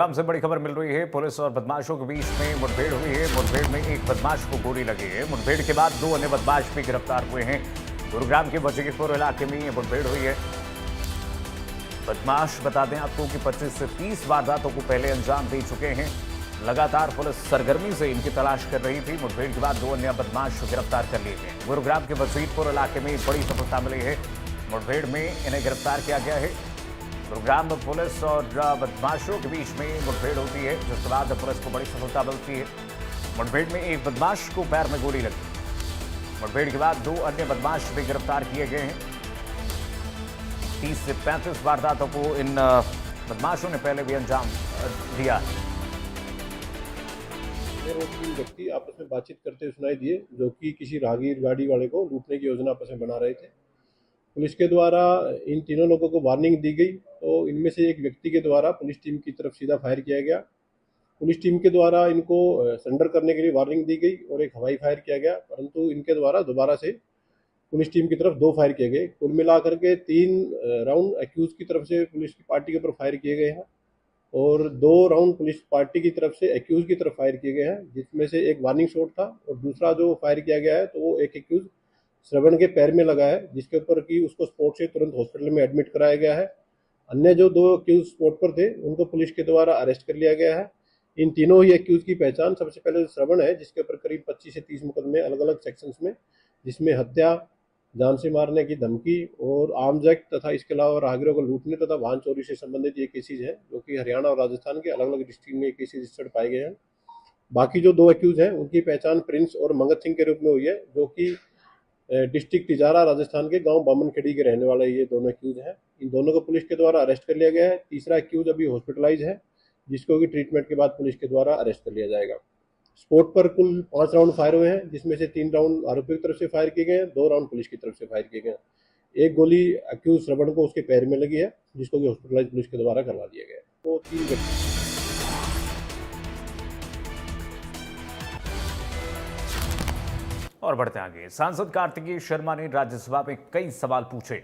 शाम से बड़ी खबर मिल रही है। पुलिस और बदमाशों के बीच में मुठभेड़ हुई है। मुठभेड़ में एक बदमाश को गोली लगी है। मुठभेड़ के बाद 2 अन्य बदमाश भी गिरफ्तार हुए हैं। गुरुग्राम के वजीरपुर इलाके में ये मुठभेड़ हुई है। बदमाश बता दें आपको कि 25 से 30 वारदातों को पहले अंजाम दे चुके हैं। लगातार पुलिस सरगर्मी से इनकी तलाश कर रही थी। मुठभेड़ के बाद 2 अन्य बदमाश गिरफ्तार कर लिए गए। गुरुग्राम के वजीरपुर इलाके में बड़ी सफलता मिली है। मुठभेड़ में इन्हें गिरफ्तार किया गया है। गुरुग्राम पुलिस और बदमाशों के बीच में मुठभेड़ होती है, जिसके बाद पुलिस को बड़ी सफलता मिलती है। मुठभेड़ में एक बदमाश को पैर में गोली लगी। मुठभेड़ के बाद 2 अन्य बदमाश भी गिरफ्तार किए गए हैं। 30 से 35 वारदातों को इन बदमाशों ने पहले भी अंजाम दिया है। तीन व्यक्ति आपस में बातचीत करते हुए सुनाई दिए, जो कि किसी राहगीर गाड़ी वाले को लूटने की योजना आपस में बना रहे थे। पुलिस के द्वारा इन तीनों लोगों को वार्निंग दी गई, तो इनमें से एक व्यक्ति के द्वारा पुलिस टीम की तरफ सीधा फायर किया गया। पुलिस टीम के द्वारा इनको सरेंडर करने के लिए वार्निंग दी गई और एक हवाई फायर किया गया, परंतु इनके द्वारा दोबारा से पुलिस टीम की तरफ 2 फायर किए गए। कुल मिलाकर के 3 राउंड एक्यूज की तरफ से पुलिस की पार्टी के ऊपर फायर किए गए हैं और 2 राउंड पुलिस पार्टी की तरफ से एक्यूज की तरफ फायर किए गए हैं, जिसमें से एक वार्निंग शॉट था और दूसरा जो फायर किया गया है तो वो एक एक्यूज श्रवण के पैर में लगा है, जिसके ऊपर कि उसको स्पॉट से तुरंत हॉस्पिटल में एडमिट कराया गया है। अन्य जो 2 एक्यूज स्पॉट पर थे उनको पुलिस के द्वारा अरेस्ट कर लिया गया है। इन तीनों ही एक्यूज की पहचान सबसे पहले श्रवण है, जिसके ऊपर करीब 25 से 30 मुकदमे अलग अलग सेक्शंस में, जिसमें हत्या, जान से मारने की धमकी और आर्म्स एक्ट तथा इसके अलावा राहगीरों को लूटने तथा वाहन चोरी से संबंधित ये केसेज हैं, जो कि हरियाणा और राजस्थान के अलग अलग डिस्ट्रिक्ट में ये केसेज रजिस्टर्ड पाए गए हैं। बाकी जो 2 एक्यूज हैं उनकी पहचान प्रिंस और मंगत सिंह के रूप में हुई है, जो कि डिस्ट्रिक्ट तिजारा राजस्थान के गांव बामनखेड़ी के रहने वाले ये दोनों एक्यूज हैं। इन दोनों को पुलिस के द्वारा अरेस्ट कर लिया गया है। तीसरा एक्यूज अभी हॉस्पिटलाइज है, जिसको कि ट्रीटमेंट के बाद पुलिस के द्वारा अरेस्ट कर लिया जाएगा। स्पॉट पर कुल 5 राउंड फायर हुए हैं, जिसमें से 3 राउंड आरोपी की तरफ से फायर किए गए हैं, 2 राउंड पुलिस की तरफ से फायर किए गए हैं। एक गोली एक्यूज श्रवण को उसके पैर में लगी है, जिसको कि हॉस्पिटलाइज पुलिस के द्वारा करवा दिया गया है। तो 3 व्यक्ति। और बढ़ते आगे, सांसद कार्तिकेय शर्मा ने राज्यसभा में कई सवाल पूछे।